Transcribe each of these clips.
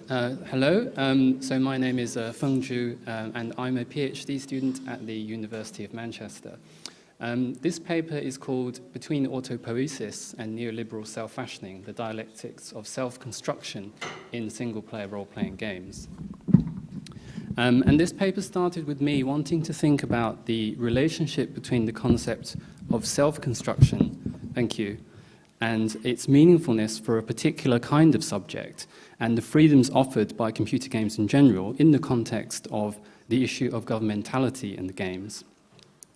Hello, so my name is Feng, and I'm a PhD student at the University of Manchester. This paper is called Between Autopoiesis and Neoliberal Self-Fashioning, the Dialectics of Self-Construction in Single-Player Role-Playing Games. And this paper started with me wanting to think about the relationship between the concept of self-construction, thank you, and its meaningfulness for a particular kind of subject, and the freedoms offered by computer games in general in the context of the issue of governmentality in the games.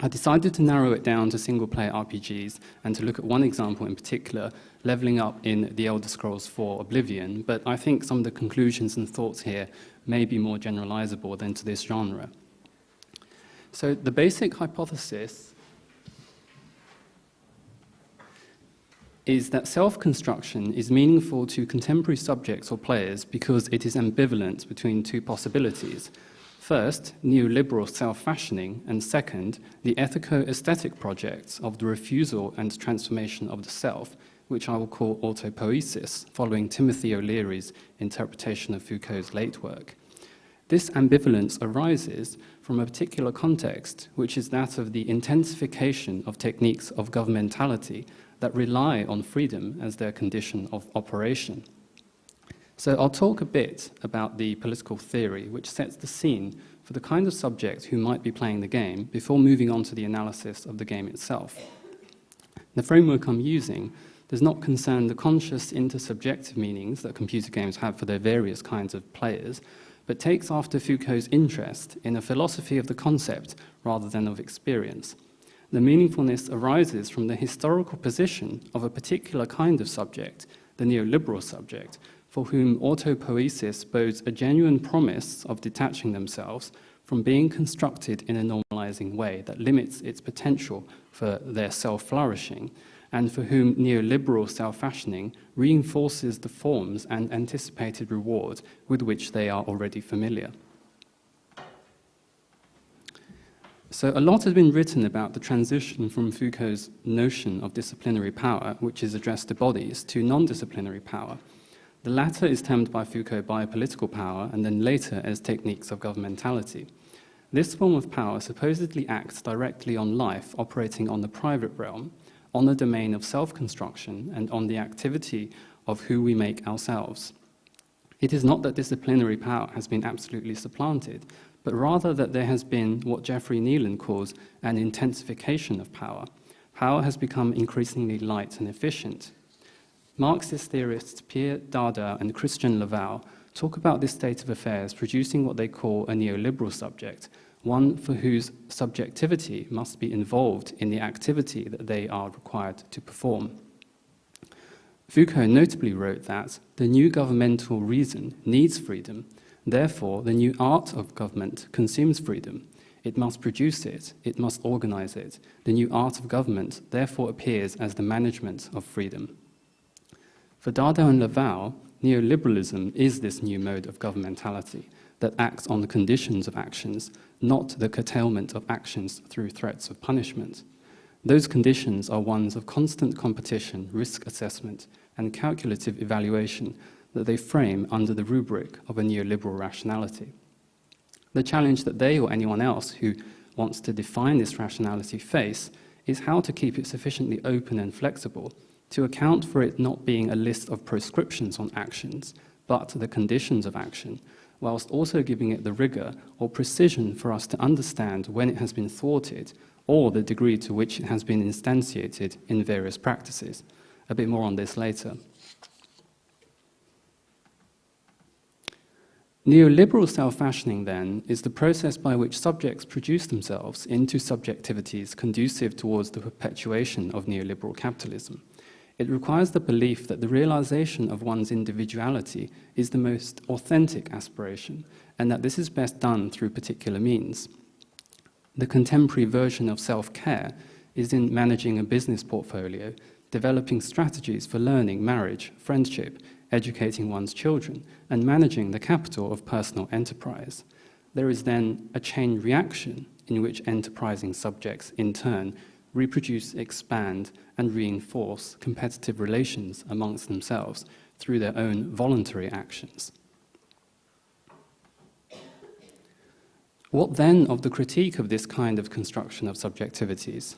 I decided to narrow it down to single-player RPGs and to look at one example in particular, leveling up in The Elder Scrolls IV Oblivion, but I think some of the conclusions and thoughts here may be more generalizable than to this genre. So the basic hypothesis is that self-construction is meaningful to contemporary subjects or players because it is ambivalent between two possibilities. First, neoliberal self-fashioning, and second, the ethico-aesthetic projects of the refusal and transformation of the self, which I will call autopoiesis, following Timothy O'Leary's interpretation of Foucault's late work. This ambivalence arises from a particular context, which is that of the intensification of techniques of governmentality that rely on freedom as their condition of operation. So I'll talk a bit about the political theory, which sets the scene for the kind of subject who might be playing the game before moving on to the analysis of the game itself. The framework I'm using does not concern the conscious intersubjective meanings that computer games have for their various kinds of players, but takes after Foucault's interest in a philosophy of the concept rather than of experience. The meaningfulness arises from the historical position of a particular kind of subject, the neoliberal subject, for whom autopoiesis bodes a genuine promise of detaching themselves from being constructed in a normalizing way that limits its potential for their self-flourishing, and for whom neoliberal self-fashioning reinforces the forms and anticipated reward with which they are already familiar. So a lot has been written about the transition from Foucault's notion of disciplinary power, which is addressed to bodies, to non-disciplinary power. The latter is termed by Foucault biopolitical power, and then later as techniques of governmentality. This form of power supposedly acts directly on life operating on the private realm, on the domain of self-construction, and on the activity of who we make ourselves. It is not that disciplinary power has been absolutely supplanted, but rather that there has been what Jeffrey Nealon calls an intensification of power. Power has become increasingly light and efficient. Marxist theorists Pierre Dada and Christian Laval talk about this state of affairs producing what they call a neoliberal subject, one for whose subjectivity must be involved in the activity that they are required to perform. Foucault notably wrote that the new governmental reason needs freedom. Therefore, the new art of government consumes freedom. It must produce it, it must organize it. The new art of government therefore appears as the management of freedom. For Dada and Laval, neoliberalism is this new mode of governmentality that acts on the conditions of actions, not the curtailment of actions through threats of punishment. Those conditions are ones of constant competition, risk assessment, and calculative evaluation that they frame under the rubric of a neoliberal rationality. The challenge that they or anyone else who wants to define this rationality face is how to keep it sufficiently open and flexible to account for it not being a list of proscriptions on actions, but the conditions of action, whilst also giving it the rigor or precision for us to understand when it has been thwarted or the degree to which it has been instantiated in various practices. A bit more on this later. Neoliberal self-fashioning, then, is the process by which subjects produce themselves into subjectivities conducive towards the perpetuation of neoliberal capitalism. It requires the belief that the realization of one's individuality is the most authentic aspiration, and that this is best done through particular means. The contemporary version of self-care is in managing a business portfolio, developing strategies for learning, marriage, friendship, educating one's children, and managing the capital of personal enterprise. There is then a chain reaction in which enterprising subjects, in turn, reproduce, expand, and reinforce competitive relations amongst themselves through their own voluntary actions. What then of the critique of this kind of construction of subjectivities?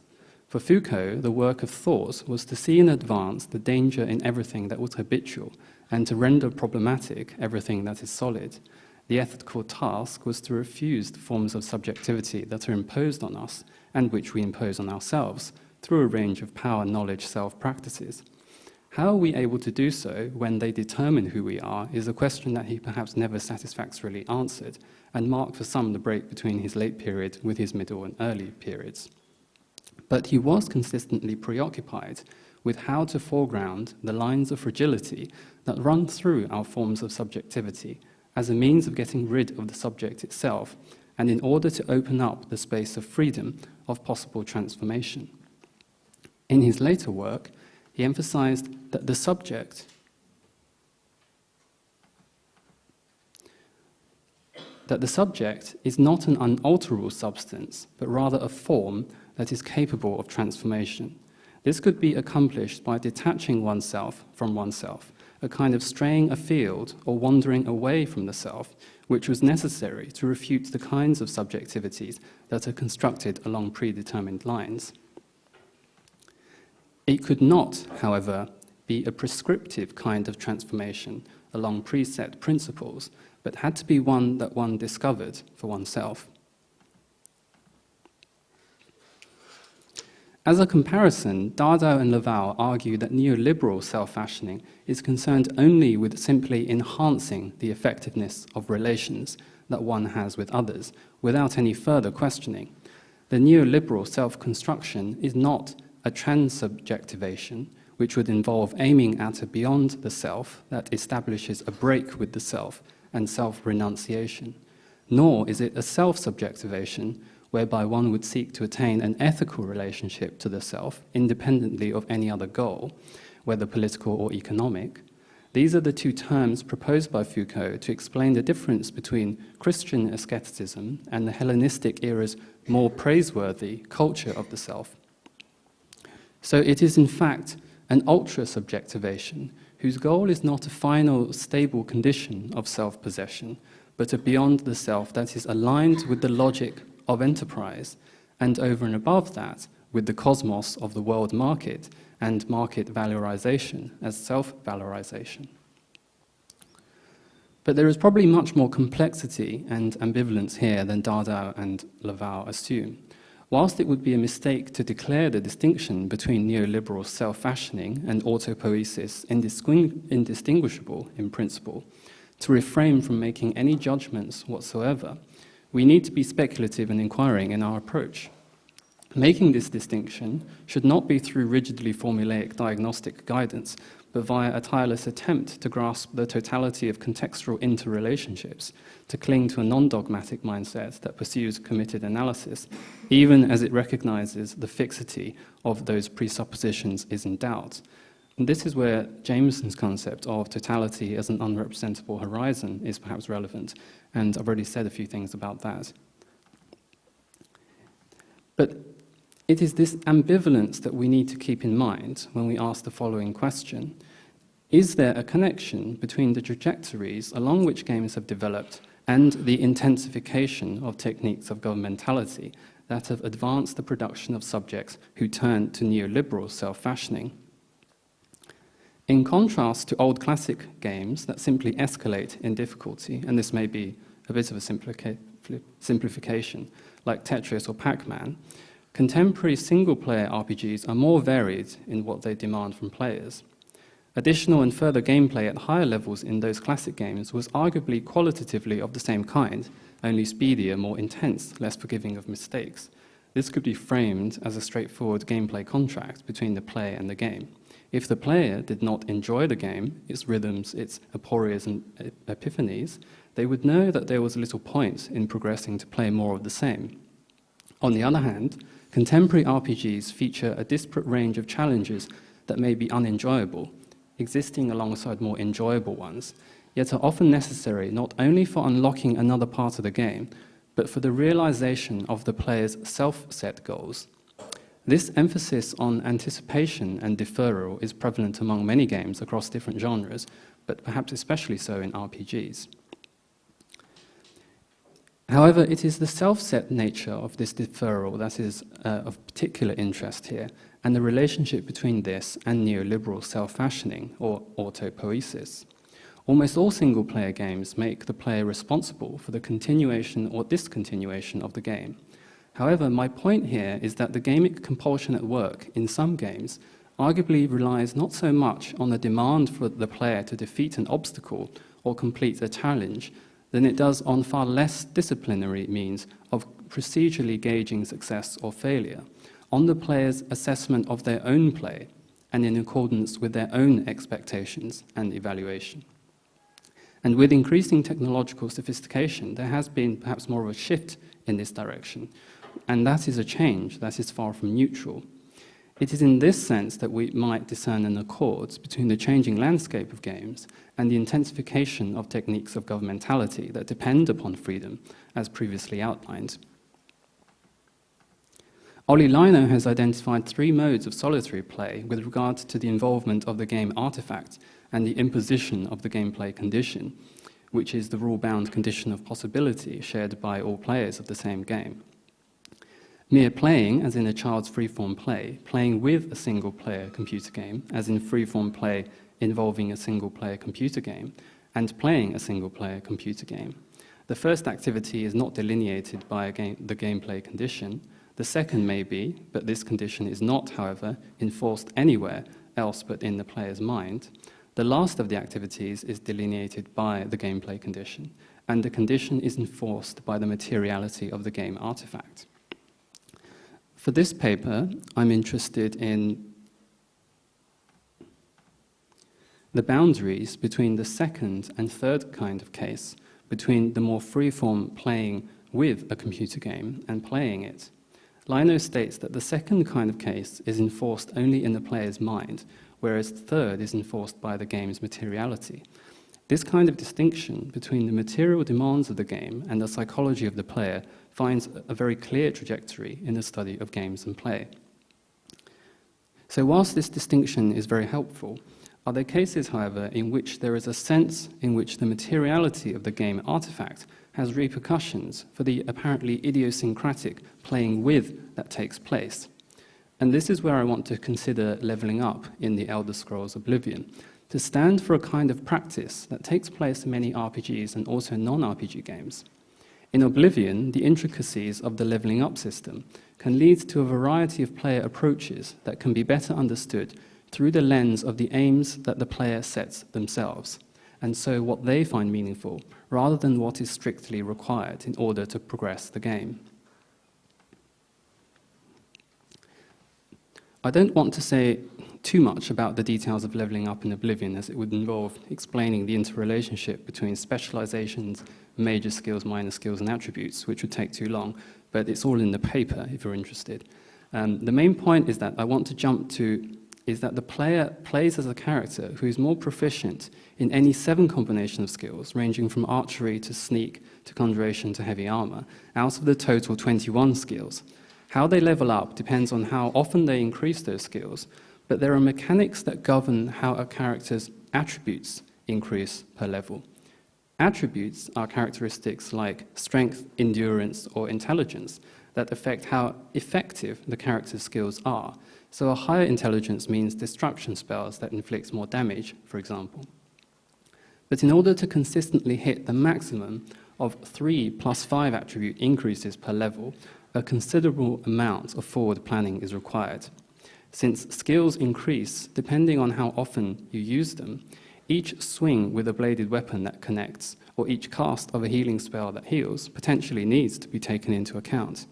For Foucault, the work of thought was to see in advance the danger in everything that was habitual and to render problematic everything that is solid. The ethical task was to refuse the forms of subjectivity that are imposed on us and which we impose on ourselves through a range of power, knowledge, self-practices. How are we able to do so when they determine who we are is a question that he perhaps never satisfactorily answered and marked for some the break between his late period with his middle and early periods. But he was consistently preoccupied with how to foreground the lines of fragility that run through our forms of subjectivity as a means of getting rid of the subject itself and in order to open up the space of freedom of possible transformation. In his later work, he emphasized that the subject is not an unalterable substance, but rather a form that is capable of transformation. This could be accomplished by detaching oneself from oneself, a kind of straying afield or wandering away from the self, which was necessary to refute the kinds of subjectivities that are constructed along predetermined lines. It could not, however, be a prescriptive kind of transformation along preset principles, but had to be one that one discovered for oneself. As a comparison, Dardau and Laval argue that neoliberal self-fashioning is concerned only with simply enhancing the effectiveness of relations that one has with others, without any further questioning. The neoliberal self-construction is not a transsubjectivation, which would involve aiming at a beyond the self that establishes a break with the self and self-renunciation, nor is it a self-subjectivation whereby one would seek to attain an ethical relationship to the self independently of any other goal, whether political or economic. These are the two terms proposed by Foucault to explain the difference between Christian asceticism and the Hellenistic era's more praiseworthy culture of the self. So it is in fact an ultra-subjectivation whose goal is not a final stable condition of self-possession, but a beyond the self that is aligned with the logic of enterprise, and over and above that, with the cosmos of the world market and market valorization as self-valorization. But there is probably much more complexity and ambivalence here than Dardau and Laval assume. Whilst it would be a mistake to declare the distinction between neoliberal self-fashioning and autopoiesis indistinguishable in principle, to refrain from making any judgments whatsoever, we need to be speculative and inquiring in our approach. Making this distinction should not be through rigidly formulaic diagnostic guidance, but via a tireless attempt to grasp the totality of contextual interrelationships, to cling to a non-dogmatic mindset that pursues committed analysis, even as it recognizes the fixity of those presuppositions is in doubt. And this is where Jameson's concept of totality as an unrepresentable horizon is perhaps relevant, and I've already said a few things about that. But it is this ambivalence that we need to keep in mind when we ask the following question. Is there a connection between the trajectories along which games have developed and the intensification of techniques of governmentality that have advanced the production of subjects who turn to neoliberal self-fashioning? In contrast to old classic games that simply escalate in difficulty, and this may be a bit of a simplification, like Tetris or Pac-Man, contemporary single-player RPGs are more varied in what they demand from players. Additional and further gameplay at higher levels in those classic games was arguably qualitatively of the same kind, only speedier, more intense, less forgiving of mistakes. This could be framed as a straightforward gameplay contract between the player and the game. If the player did not enjoy the game, its rhythms, its aporias and epiphanies, they would know that there was little point in progressing to play more of the same. On the other hand, contemporary RPGs feature a disparate range of challenges that may be unenjoyable, existing alongside more enjoyable ones, yet are often necessary not only for unlocking another part of the game, but for the realization of the player's self-set goals. This emphasis on anticipation and deferral is prevalent among many games across different genres, but perhaps especially so in RPGs. However, it is the self-set nature of this deferral that is of particular interest here, and the relationship between this and neoliberal self-fashioning, or autopoiesis. Almost all single-player games make the player responsible for the continuation or discontinuation of the game. However, my point here is that the gamic compulsion at work in some games arguably relies not so much on the demand for the player to defeat an obstacle or complete a challenge than it does on far less disciplinary means of procedurally gauging success or failure, on the player's assessment of their own play and in accordance with their own expectations and evaluation. And with increasing technological sophistication, there has been perhaps more of a shift in this direction, and that is a change that is far from neutral. It is in this sense that we might discern an accord between the changing landscape of games and the intensification of techniques of governmentality that depend upon freedom, as previously outlined. Olli Leino has identified 3 modes of solitary play with regard to the involvement of the game artifact and the imposition of the gameplay condition, which is the rule-bound condition of possibility shared by all players of the same game. Mere playing, as in a child's free-form play, playing with a single-player computer game, as in free-form play involving a single-player computer game, and playing a single-player computer game. The first activity is not delineated by the gameplay condition. The second may be, but this condition is not, however, enforced anywhere else but in the player's mind. The last of the activities is delineated by the gameplay condition, and the condition is enforced by the materiality of the game artifact. For this paper, I'm interested in the boundaries between the second and third kind of case, between the more free-form playing with a computer game and playing it. Leino states that the second kind of case is enforced only in the player's mind, whereas the third is enforced by the game's materiality. This kind of distinction between the material demands of the game and the psychology of the player finds a very clear trajectory in the study of games and play. So whilst this distinction is very helpful, are there cases, however, in which there is a sense in which the materiality of the game artifact has repercussions for the apparently idiosyncratic playing with that takes place? And this is where I want to consider leveling up in the Elder Scrolls Oblivion, to stand for a kind of practice that takes place in many RPGs and also non-RPG games. In Oblivion, the intricacies of the leveling up system can lead to a variety of player approaches that can be better understood through the lens of the aims that the player sets themselves, and so what they find meaningful, rather than what is strictly required in order to progress the game. I don't want to say too much about the details of leveling up in Oblivion, as it would involve explaining the interrelationship between specializations, major skills, minor skills, and attributes, which would take too long, but it's all in the paper if you're interested. The main point is that I want to jump to is that the player plays as a character who is more proficient in any 7 combination of skills, ranging from archery to sneak to conjuration to heavy armor, out of the total 21 skills. How they level up depends on how often they increase those skills, but there are mechanics that govern how a character's attributes increase per level. Attributes are characteristics like strength, endurance, or intelligence that affect how effective the character's skills are. So a higher intelligence means destruction spells that inflict more damage, for example. But in order to consistently hit the maximum of 3 + 5 attribute increases per level, a considerable amount of forward planning is required. Since skills increase depending on how often you use them, each swing with a bladed weapon that connects, or each cast of a healing spell that heals, potentially needs to be taken into account.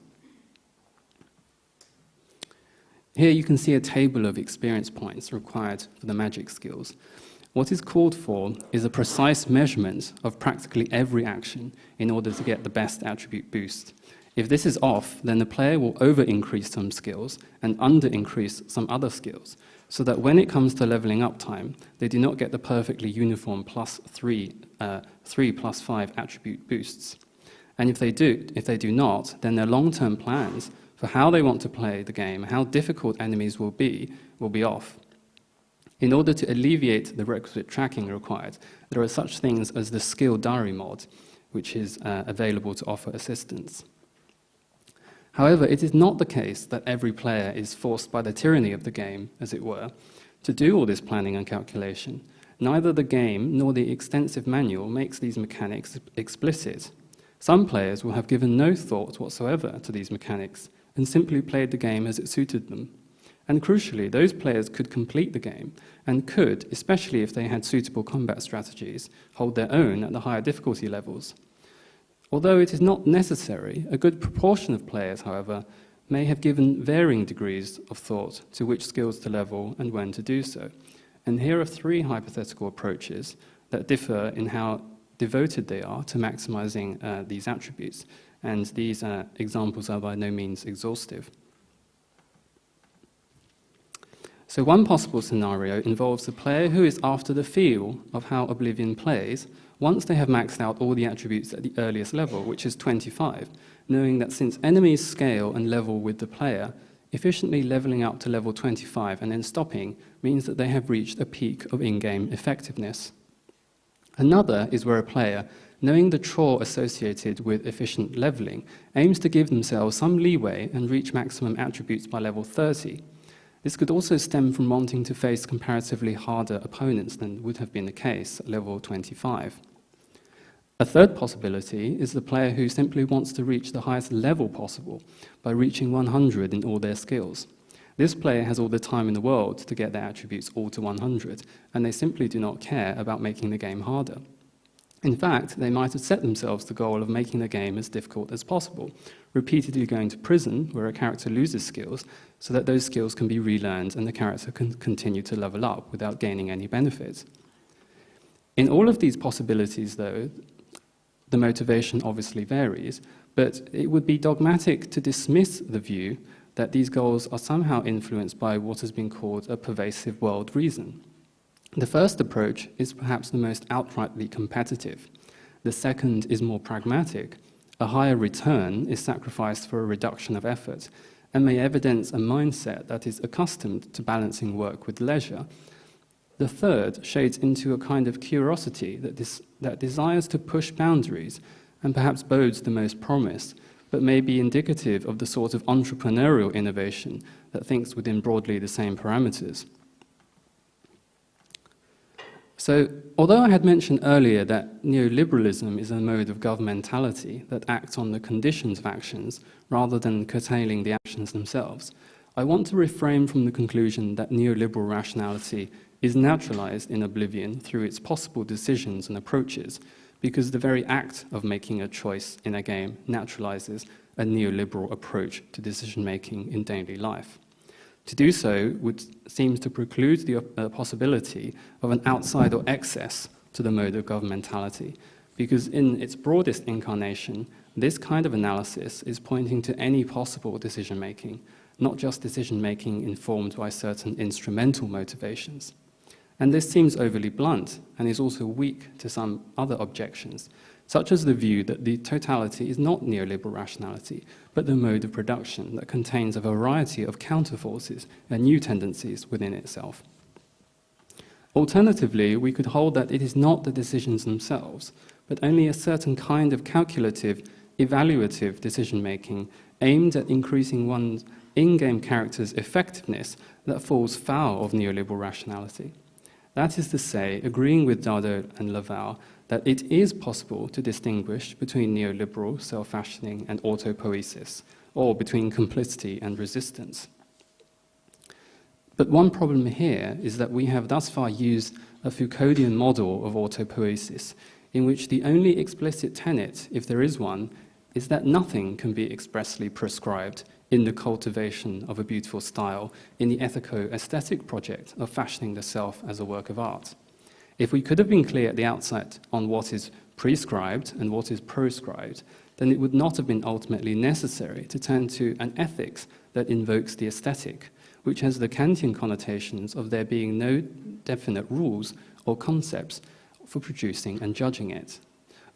Here you can see a table of experience points required for the magic skills. What is called for is a precise measurement of practically every action in order to get the best attribute boost. If this is off, then the player will over-increase some skills and under-increase some other skills, so that when it comes to leveling up time, they do not get the perfectly uniform +3, 3 + 5 attribute boosts. And if they do not, then their long-term plans for how they want to play the game, how difficult enemies will be off. In order to alleviate the requisite tracking required, there are such things as the skill diary mod, which is available to offer assistance. However, it is not the case that every player is forced by the tyranny of the game, as it were, to do all this planning and calculation. Neither the game nor the extensive manual makes these mechanics explicit. Some players will have given no thought whatsoever to these mechanics and simply played the game as it suited them. And crucially, those players could complete the game and could, especially if they had suitable combat strategies, hold their own at the higher difficulty levels. Although it is not necessary, a good proportion of players, however, may have given varying degrees of thought to which skills to level and when to do so. And here are 3 hypothetical approaches that differ in how devoted they are to maximizing these attributes. And these examples are by no means exhaustive. So one possible scenario involves a player who is after the feel of how Oblivion plays once they have maxed out all the attributes at the earliest level, which is 25, knowing that since enemies scale and level with the player, efficiently leveling up to level 25 and then stopping means that they have reached a peak of in-game effectiveness. Another is where a player, knowing the chore associated with efficient leveling, aims to give themselves some leeway and reach maximum attributes by level 30. This could also stem from wanting to face comparatively harder opponents than would have been the case at level 25. A third possibility is the player who simply wants to reach the highest level possible by reaching 100 in all their skills. This player has all the time in the world to get their attributes all to 100, and they simply do not care about making the game harder. In fact, they might have set themselves the goal of making the game as difficult as possible, repeatedly going to prison where a character loses skills so that those skills can be relearned and the character can continue to level up without gaining any benefits. In all of these possibilities, though, the motivation obviously varies, but it would be dogmatic to dismiss the view that these goals are somehow influenced by what has been called a pervasive world reason. The first approach is perhaps the most outrightly competitive. The second is more pragmatic. A higher return is sacrificed for a reduction of effort and may evidence a mindset that is accustomed to balancing work with leisure. The third shades into a kind of curiosity that desires to push boundaries and perhaps bodes the most promise, but may be indicative of the sort of entrepreneurial innovation that thinks within broadly the same parameters. So, although I had mentioned earlier that neoliberalism is a mode of governmentality that acts on the conditions of actions rather than curtailing the actions themselves, I want to refrain from the conclusion that neoliberal rationality is naturalized in Oblivion through its possible decisions and approaches, because the very act of making a choice in a game naturalizes a neoliberal approach to decision-making in daily life. To do so seems to preclude the possibility of an outside or excess to the mode of governmentality, because in its broadest incarnation, this kind of analysis is pointing to any possible decision-making, not just decision-making informed by certain instrumental motivations. And this seems overly blunt and is also weak to some other objections, such as the view that the totality is not neoliberal rationality, but the mode of production that contains a variety of counterforces and new tendencies within itself. Alternatively, we could hold that it is not the decisions themselves, but only a certain kind of calculative, evaluative decision-making aimed at increasing one's in-game character's effectiveness that falls foul of neoliberal rationality. That is to say, agreeing with Dardot and Laval that it is possible to distinguish between neoliberal self-fashioning and autopoiesis, or between complicity and resistance. But one problem here is that we have thus far used a Foucauldian model of autopoiesis, in which the only explicit tenet, if there is one, is that nothing can be expressly prescribed in the cultivation of a beautiful style, in the ethico-aesthetic project of fashioning the self as a work of art. If we could have been clear at the outset on what is prescribed and what is proscribed, then it would not have been ultimately necessary to turn to an ethics that invokes the aesthetic, which has the Kantian connotations of there being no definite rules or concepts for producing and judging it.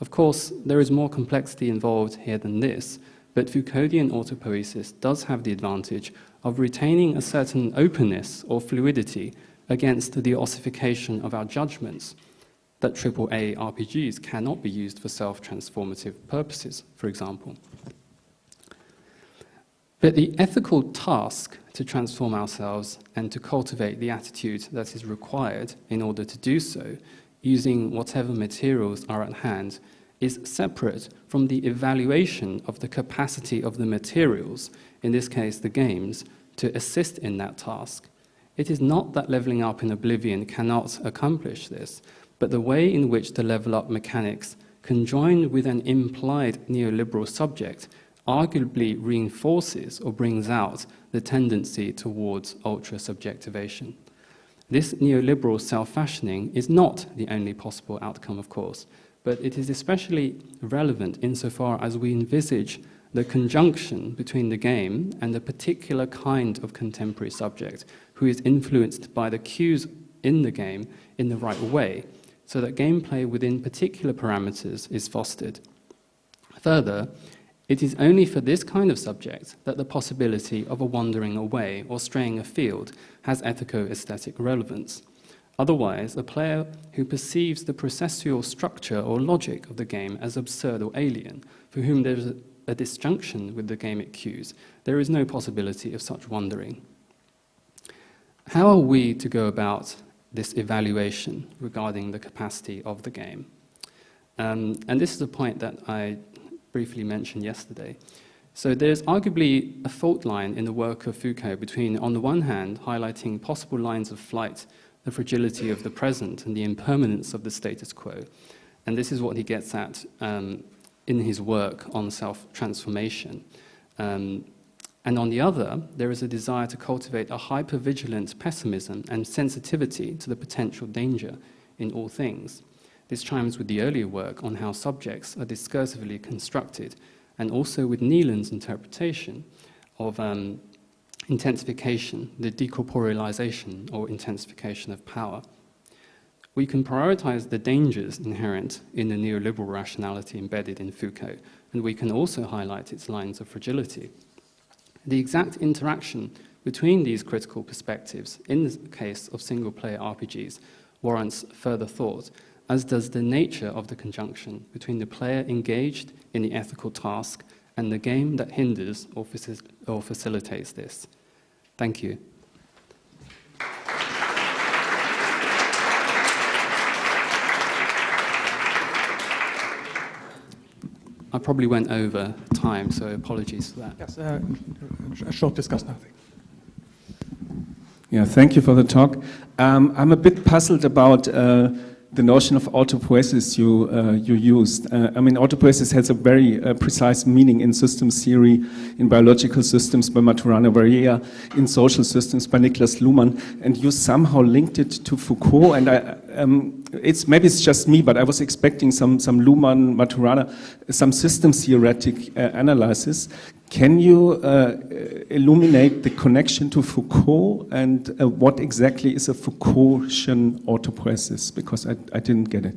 Of course, there is more complexity involved here than this, but Foucauldian autopoiesis does have the advantage of retaining a certain openness or fluidity against the ossification of our judgments. that AAA RPGs cannot be used for self-transformative purposes, for example. But the ethical task to transform ourselves and to cultivate the attitude that is required in order to do so, using whatever materials are at hand, is separate from the evaluation of the capacity of the materials, in this case the games, to assist in that task. It is not that leveling up in Oblivion cannot accomplish this, but the way in which the level up mechanics, conjoined with an implied neoliberal subject, arguably reinforces or brings out the tendency towards ultra-subjectivation. This neoliberal self-fashioning is not the only possible outcome, of course, but it is especially relevant insofar as we envisage the conjunction between the game and a particular kind of contemporary subject who is influenced by the cues in the game in the right way, so that gameplay within particular parameters is fostered. Further, it is only for this kind of subject that the possibility of a wandering away or straying afield has ethico-aesthetic relevance. Otherwise, a player who perceives the processual structure or logic of the game as absurd or alien, for whom there is a disjunction with the game it cues, there is no possibility of such wandering. How are we to go about this evaluation regarding the capacity of the game? And this is a point that I briefly mentioned yesterday. So there's arguably a fault line in the work of Foucault between, on the one hand, highlighting possible lines of flight, the fragility of the present and the impermanence of the status quo. And this is what he gets at in his work on self-transformation. And on the other, there is a desire to cultivate a hyper-vigilant pessimism and sensitivity to the potential danger in all things. This chimes with the earlier work on how subjects are discursively constructed, and also with Neelan's interpretation of intensification, the decorporealization or intensification of power. We can prioritize the dangers inherent in the neoliberal rationality embedded in Foucault, and we can also highlight its lines of fragility. The exact interaction between these critical perspectives in the case of single-player RPGs warrants further thought, as does the nature of the conjunction between the player engaged in the ethical task and the game that hinders or facilitates this. Thank you. I probably went over time, so apologies for that. Yes, a short discussion, I think. Yeah, thank you for the talk. I'm a bit puzzled about the notion of autopoiesis you used. I mean, autopoiesis has a very precise meaning in systems theory, in biological systems by Maturana Varela, in social systems by Niklas Luhmann, and you somehow linked it to Foucault. And maybe it's just me, but I was expecting some Luhmann, Maturana, some systems theoretic analysis. Can you illuminate the connection to Foucault and what exactly is a Foucaultian autopoiesis? Because I didn't get it.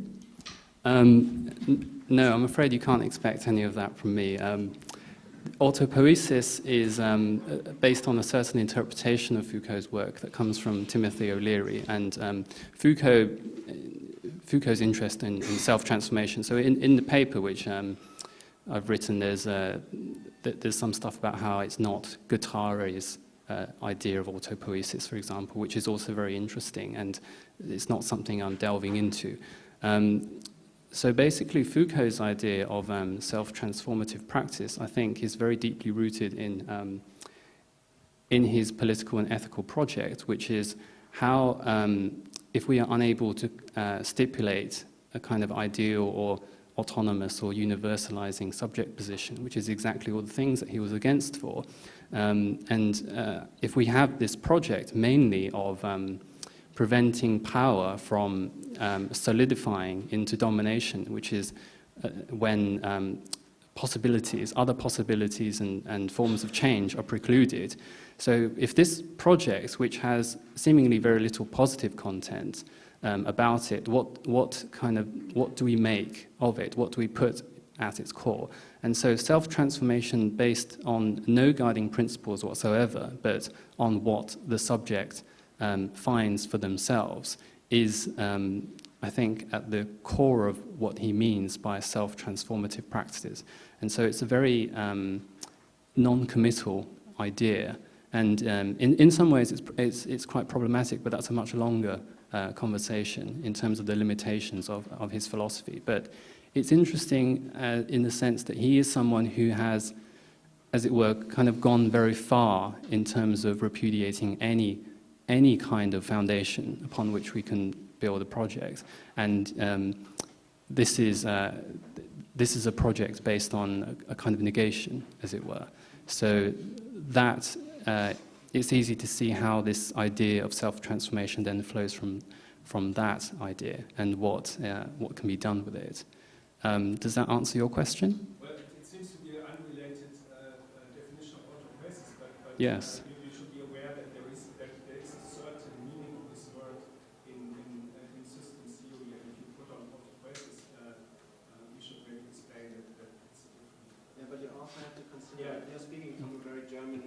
No, I'm afraid you can't expect any of that from me. Autopoiesis is based on a certain interpretation of Foucault's work that comes from Timothy O'Leary, and Foucault's interest in self-transformation. So in the paper, which I've written, there's some stuff about how it's not Guattari's idea of autopoiesis, for example, which is also very interesting, and it's not something I'm delving into. So basically, Foucault's idea of self-transformative practice, I think, is very deeply rooted in his political and ethical project, which is how, if we are unable to stipulate a kind of ideal or autonomous or universalizing subject position, which is exactly all the things that he was against for. If we have this project mainly of preventing power from solidifying into domination, which is when other possibilities and forms of change are precluded. So if this project, which has seemingly very little positive content, about it, what do we make of it? What do we put at its core? And so self-transformation based on no guiding principles whatsoever, but on what the subject finds for themselves, is I think, at the core of what he means by self-transformative practices. And so it's a very non-committal idea. And in some ways, it's quite problematic, but that's a much longer conversation in terms of the limitations of his philosophy. But it's interesting in the sense that he is someone who has, as it were, kind of gone very far in terms of repudiating any kind of foundation upon which we can build a project. And this is a project based on a kind of negation, as it were. So that it's easy to see how this idea of self-transformation then flows from that idea and what can be done with it. Does that answer your question? Well, it seems to be an unrelated definition of autopoiesis, but yes. You should be aware that there is a certain meaning of this word in systems theory, and if you put on autopoiesis, you should maybe explain that it's different. Yeah, but you also have to consider you're speaking from a very German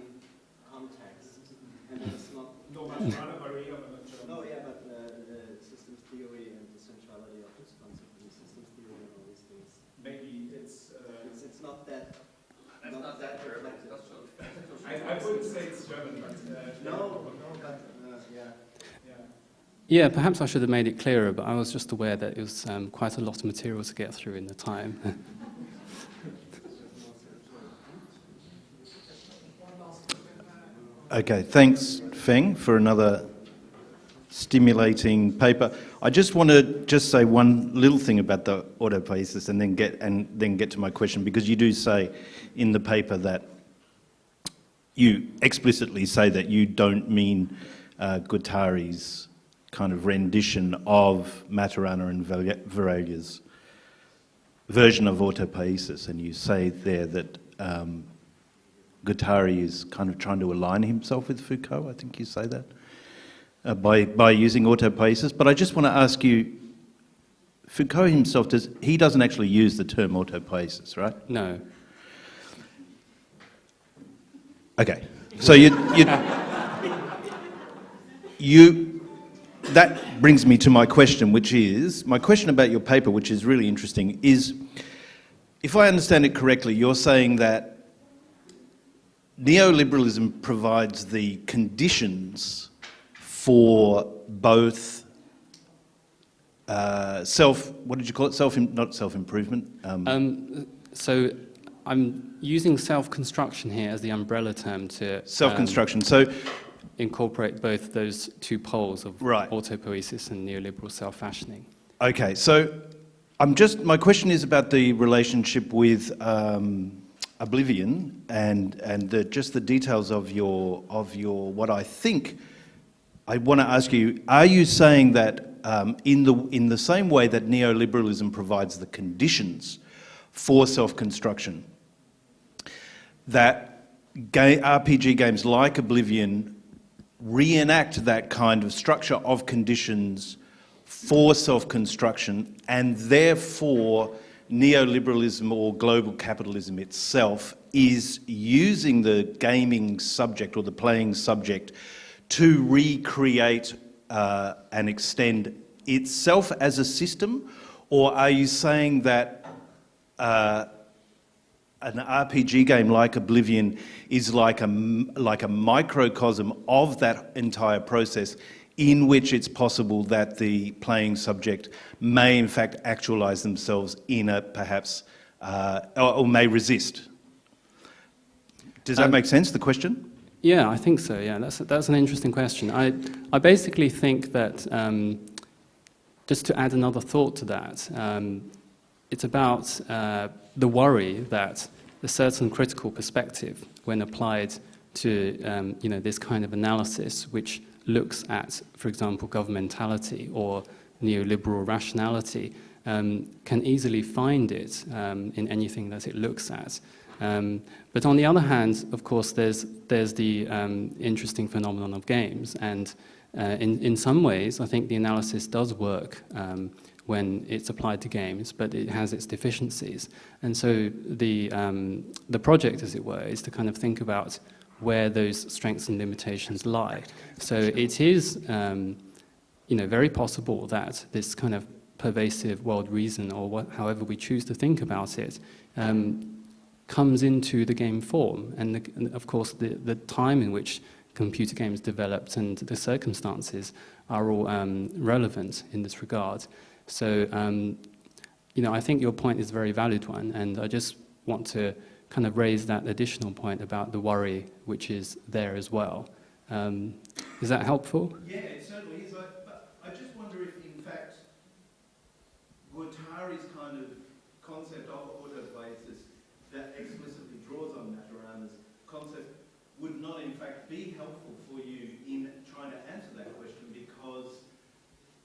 context, and it's not. No, much rather Maria, but not German. No, yeah, but the systems theory and the centrality of this concept in systems theory and all these things. Maybe it's not that. It's not that German. I wouldn't say it's German, but Yeah, perhaps I should have made it clearer, but I was just aware that it was quite a lot of material to get through in the time. Okay, thanks, Feng, for another stimulating paper. I just want to say one little thing about the autopoiesis and then get to my question, because you do say in the paper that you explicitly say that you don't mean Guattari's kind of rendition of Maturana and Varela's version of autopoiesis, and you say there that Guattari is kind of trying to align himself with Foucault. I think you say that by using autopoiesis. But I just want to ask you, Foucault himself he doesn't actually use the term autopoiesis, right? No. Okay, so that brings me to my question, my question about your paper, which is really interesting, is, if I understand it correctly, you're saying that neoliberalism provides the conditions for both what did you call it? Not self-improvement? So I'm using self-construction here as the umbrella term to self-construction. incorporate both those two poles of Right. autopoiesis and neoliberal self-fashioning. Okay, so my question is about the relationship with Oblivion and just the details of your what I think. I want to ask you: are you saying that in the same way that neoliberalism provides the conditions for self-construction, that RPG games like Oblivion reenact that kind of structure of conditions for self-construction, and therefore neoliberalism or global capitalism itself is using the gaming subject or the playing subject to recreate and extend itself as a system? Or are you saying that an RPG game like Oblivion is like a microcosm of that entire process, in which it's possible that the playing subject may in fact actualize themselves in a perhaps, or may resist? Does that make sense, the question? Yeah, I think so. Yeah, that's an interesting question. I basically think that, just to add another thought to that, it's about the worry that a certain critical perspective, when applied to this kind of analysis, which looks at, for example, governmentality or neoliberal rationality, can easily find it in anything that it looks at. But on the other hand, of course, there's the interesting phenomenon of games, and in some ways, I think the analysis does work when it's applied to games, but it has its deficiencies. And so the project, as it were, is to kind of think about where those strengths and limitations lie. So it is, very possible that this kind of pervasive world reason, or however we choose to think about it, comes into the game form. And of course, the time in which computer games developed and the circumstances are all relevant in this regard. So, I think your point is a very valid one, and I just want to kind of raise that additional point about the worry which is there as well. Is that helpful? Yeah, it certainly is. But I just wonder if, in fact, Guattari's kind of concept of autopoiesis that explicitly draws on that around this concept would not, in fact, be helpful for you in trying to answer that question, because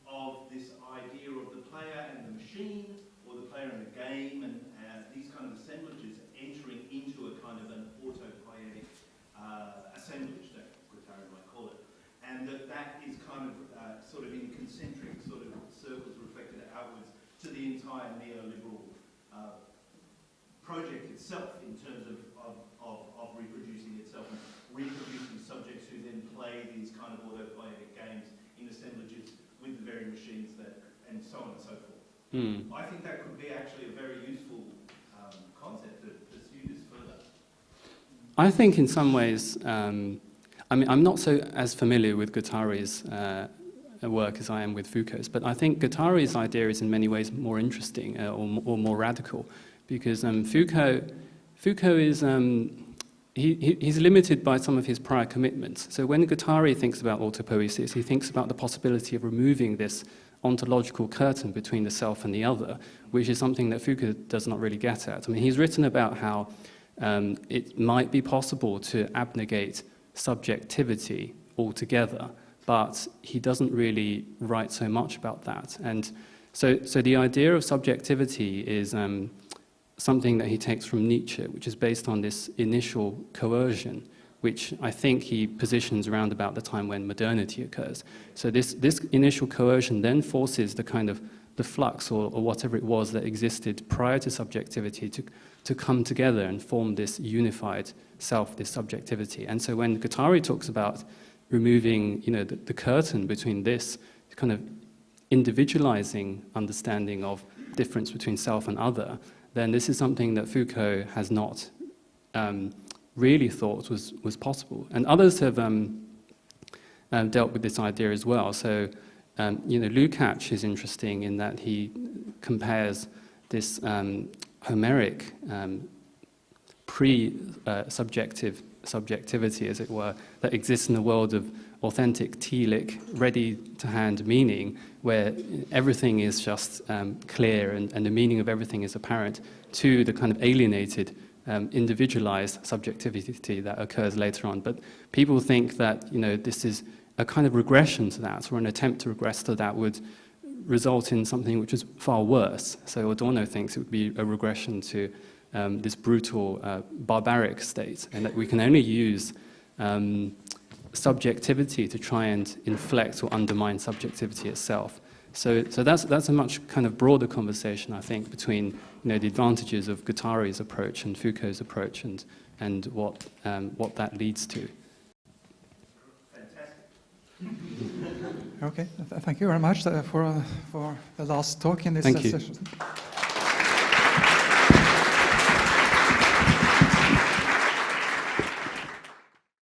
of this idea of the player and the machine, or the player and the game, and these kind of assemblages entering into a kind of an autopoietic assemblage, that Guattari might call it, and that is kind of sort of in concentric sort of circles reflected outwards to the entire neoliberal project itself, in terms of reproducing itself and reproducing subjects who then play these kind of autopoietic games in assemblages with the very machines that, and so on and so forth. I think that could be actually a very useful concept to pursue this further. I think in some ways, I'm not so as familiar with Guattari's work as I am with Foucault's, but I think Guattari's idea is in many ways more interesting or more radical, because Foucault is he's limited by some of his prior commitments. So when Guattari thinks about autopoiesis, he thinks about the possibility of removing this ontological curtain between the self and the other, which is something that Foucault does not really get at. I mean, he's written about how it might be possible to abnegate subjectivity altogether, but he doesn't really write so much about that. And so the idea of subjectivity is something that he takes from Nietzsche, which is based on this initial coercion, which I think he positions around about the time when modernity occurs. So this initial coercion then forces the kind of the flux or whatever it was that existed prior to subjectivity to come together and form this unified self, this subjectivity. And so when Guattari talks about removing, the curtain between this kind of individualizing understanding of difference between self and other, then this is something that Foucault has not really thought was possible. And others have dealt with this idea as well. So, Lukács is interesting in that he compares this Homeric pre-subjective subjectivity, as it were, that exists in the world of authentic telic, ready-to-hand meaning, where everything is just clear and the meaning of everything is apparent, to the kind of alienated, individualized subjectivity that occurs later on. But people think that this is a kind of regression to that, or an attempt to regress to that would result in something which is far worse. So Adorno thinks it would be a regression to this brutal, barbaric state, and that we can only use subjectivity to try and inflect or undermine subjectivity itself. So that's a much kind of broader conversation, I think, between the advantages of Guattari's approach and Foucault's approach, and what that leads to. Okay, thank you very much for the last talk in this Thank you. session.